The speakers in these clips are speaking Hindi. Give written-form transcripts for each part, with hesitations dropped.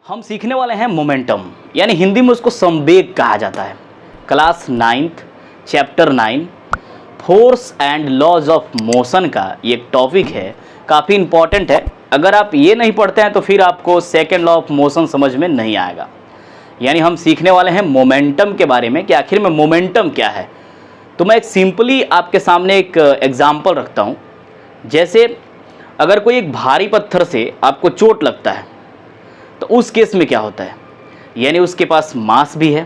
हम सीखने वाले हैं मोमेंटम, यानी हिंदी में उसको संवेग कहा जाता है। Class 9th chapter 9 force and laws of motion का ये एक टॉपिक है, काफ़ी इंपॉर्टेंट है। अगर आप ये नहीं पढ़ते हैं तो फिर आपको सेकेंड लॉ ऑफ मोशन समझ में नहीं आएगा। यानी हम सीखने वाले हैं मोमेंटम के बारे में कि आखिर में मोमेंटम क्या है। तो मैं एक सिंपली आपके सामने एक एग्जाम्पल रखता हूँ। जैसे अगर कोई एक भारी पत्थर से आपको चोट लगता है तो उस केस में क्या होता है, यानी उसके पास मास भी है,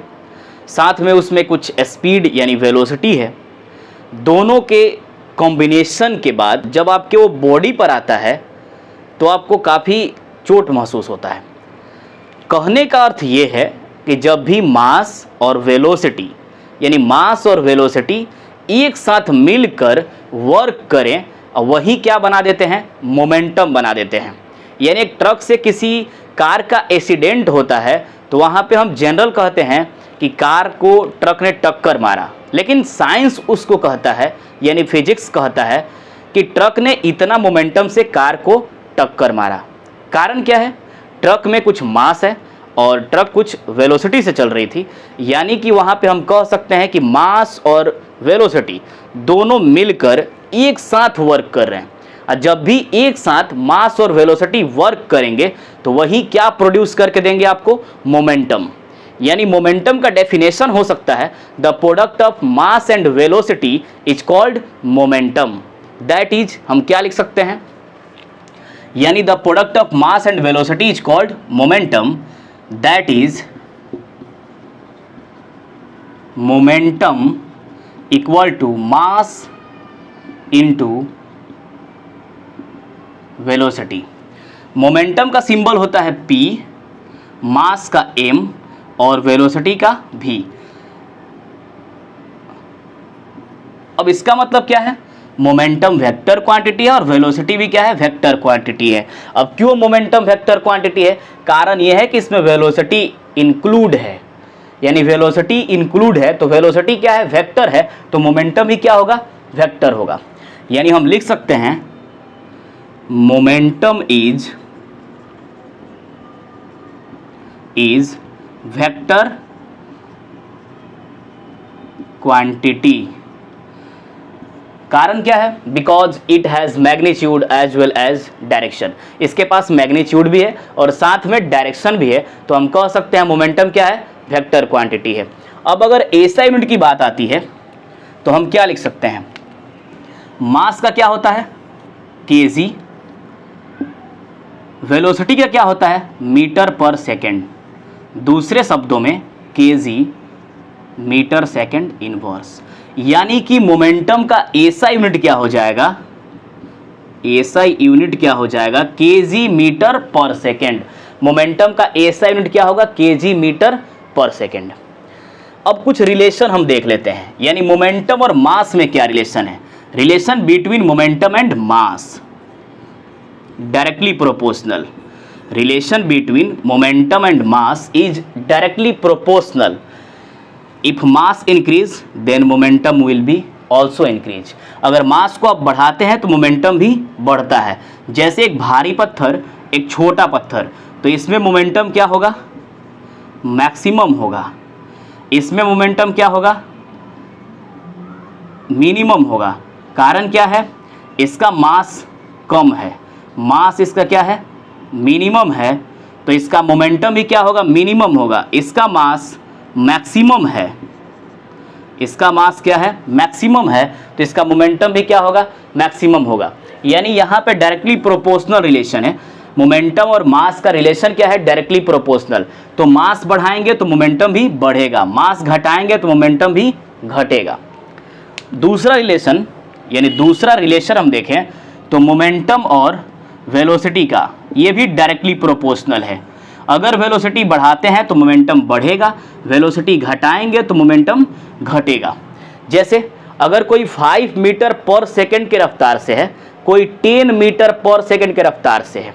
साथ में उसमें कुछ स्पीड यानी वेलोसिटी है। दोनों के कॉम्बिनेशन के बाद जब आपके वो बॉडी पर आता है तो आपको काफ़ी चोट महसूस होता है। कहने का अर्थ ये है कि जब भी मास और वेलोसिटी यानी मास और वेलोसिटी एक साथ मिलकर वर्क करें, वही क्या बना देते हैं, मोमेंटम बना देते हैं। यानी एक ट्रक से किसी कार का एक्सीडेंट होता है तो वहाँ पे हम जनरल कहते हैं कि कार को ट्रक ने टक्कर मारा, लेकिन साइंस उसको कहता है यानी फिजिक्स कहता है कि ट्रक ने इतना मोमेंटम से कार को टक्कर मारा। कारण क्या है, ट्रक में कुछ मास है और ट्रक कुछ वेलोसिटी से चल रही थी। यानी कि वहाँ पे हम कह सकते हैं कि मास और वेलोसिटी दोनों मिलकर एक साथ वर्क कर रहे हैं। और जब भी एक साथ मास और वेलोसिटी वर्क करेंगे तो वही क्या प्रोड्यूस करके देंगे आपको, मोमेंटम। यानी मोमेंटम का डेफिनेशन हो सकता है the product of mass and velocity is called momentum. That is, हम क्या लिख सकते हैं, यानी the product of mass and velocity is called momentum. That is momentum equal to mass into velocity. Momentum का सिंबल होता है P, मास का M और वेलोसिटी का V। अब इसका मतलब क्या है, मोमेंटम वेक्टर क्वांटिटी है और वेलोसिटी भी क्या है, वेक्टर क्वांटिटी है। अब क्यों मोमेंटम वेक्टर क्वांटिटी है, कारण यह है कि इसमें वेलोसिटी इंक्लूड है। यानी वेलोसिटी इंक्लूड है तो वेलोसिटी क्या है, वेक्टर है, तो मोमेंटम भी क्या होगा, वेक्टर होगा। यानी हम लिख सकते हैं मोमेंटम इज वेक्टर क्वांटिटी। कारण क्या है, because it has magnitude as well as direction. इसके पास मैग्नीट्यूड भी है और साथ में डायरेक्शन भी है, तो हम कह सकते हैं मोमेंटम क्या है, वेक्टर क्वांटिटी है। अब अगर एसआई यूनिट की बात आती है तो हम क्या लिख सकते हैं, मास का क्या होता है, केजी, वेलोसिटी का क्या होता है, मीटर पर सेकेंड, दूसरे शब्दों में केजी मीटर सेकेंड इनवर्स। यानी कि मोमेंटम का एसआई यूनिट क्या हो जाएगा, एसआई यूनिट क्या हो जाएगा, केजी मीटर पर सेकेंड। मोमेंटम का एसआई यूनिट क्या होगा, केजी मीटर पर सेकेंड। अब कुछ रिलेशन हम देख लेते हैं, यानी मोमेंटम और मास में क्या रिलेशन है। Relation between momentum and mass directly proportional. Relation between momentum and mass is directly proportional. If mass increase then momentum will be also increase. अगर मास को आप बढ़ाते हैं तो मोमेंटम भी बढ़ता है। जैसे एक भारी पत्थर एक छोटा पत्थर, तो इसमें मोमेंटम क्या होगा, मैक्सिमम होगा। इसमें मोमेंटम क्या होगा, मिनिमम होगा। कारण क्या है, इसका मास कम है, मास इसका क्या है, मिनिमम है, तो इसका मोमेंटम भी क्या होगा, मिनिमम होगा। इसका मास मैक्सिमम है, इसका मास क्या है, मैक्सिमम है, तो इसका मोमेंटम भी क्या होगा, मैक्सिमम होगा। यानी यहाँ पे डायरेक्टली प्रोपोर्शनल रिलेशन है। मोमेंटम और मास का रिलेशन क्या है, डायरेक्टली प्रोपोर्शनल। तो मास बढ़ाएंगे तो मोमेंटम भी बढ़ेगा, मास घटाएंगे तो मोमेंटम भी घटेगा। दूसरा रिलेशन, यानी दूसरा रिलेशन हम देखें तो मोमेंटम और वेलोसिटी का, ये भी डायरेक्टली प्रोपोर्शनल है। अगर वेलोसिटी बढ़ाते हैं तो मोमेंटम बढ़ेगा, वेलोसिटी घटाएंगे तो मोमेंटम घटेगा। जैसे अगर कोई 5 मीटर पर सेकंड के रफ्तार से है, कोई 10 मीटर पर सेकंड के रफ्तार से है,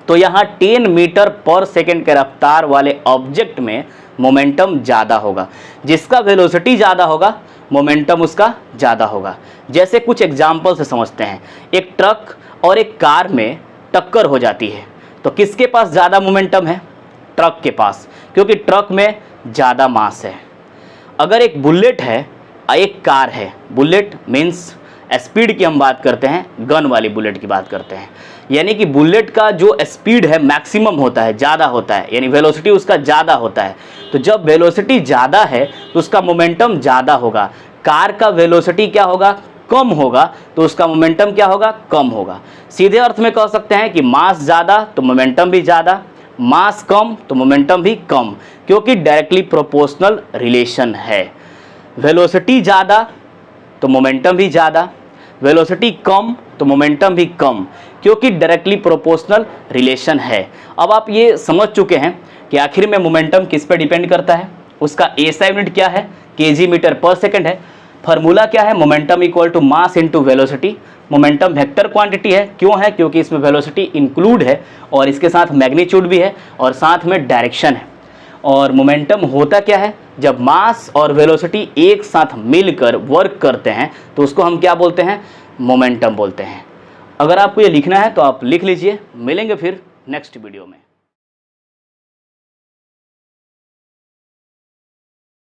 तो यहाँ 10 मीटर पर सेकंड के रफ्तार वाले ऑब्जेक्ट में मोमेंटम ज़्यादा होगा। जिसका वेलोसिटी ज़्यादा होगा मोमेंटम उसका ज़्यादा होगा। जैसे कुछ एग्जाम्पल से समझते हैं, एक ट्रक और एक कार में टक्कर हो जाती है तो किसके पास ज़्यादा मोमेंटम है, ट्रक के पास, क्योंकि ट्रक में ज़्यादा मास है। अगर एक बुलेट है, एक कार है, बुलेट मीन्स स्पीड की हम बात करते हैं, गन वाली बुलेट की बात करते हैं, यानी कि बुलेट का जो स्पीड है मैक्सिमम होता है, ज़्यादा होता है, यानी वेलोसिटी उसका ज़्यादा होता है। तो जब वेलोसिटी ज़्यादा है तो उसका मोमेंटम ज़्यादा होगा। कार का वेलोसिटी क्या होगा, कम होगा, तो उसका मोमेंटम क्या होगा, कम होगा। सीधे अर्थ में कह सकते हैं कि मास ज़्यादा तो मोमेंटम भी ज़्यादा, मास कम तो मोमेंटम भी कम, क्योंकि डायरेक्टली प्रोपोर्शनल रिलेशन है। वेलोसिटी ज़्यादा तो मोमेंटम भी ज़्यादा, वेलोसिटी कम तो मोमेंटम भी कम, क्योंकि डायरेक्टली प्रोपोर्शनल रिलेशन है। अब आप ये समझ चुके हैं कि आखिर में मोमेंटम किस पे डिपेंड करता है। उसका एसआई यूनिट क्या है, केजी मीटर पर सेकंड है। फार्मूला क्या है, momentum equal to mass into velocity. Momentum vector quantity है, क्यों है, क्योंकि इसमें वेलोसिटी इंक्लूड है और इसके साथ मैग्नीट्यूड भी है और साथ में डायरेक्शन है। और मोमेंटम होता क्या है, जब मास और वेलोसिटी एक साथ मिलकर वर्क करते हैं तो उसको हम क्या बोलते हैं, मोमेंटम बोलते हैं। अगर आपको ये लिखना है तो आप लिख लीजिए। मिलेंगे फिर नेक्स्ट वीडियो में।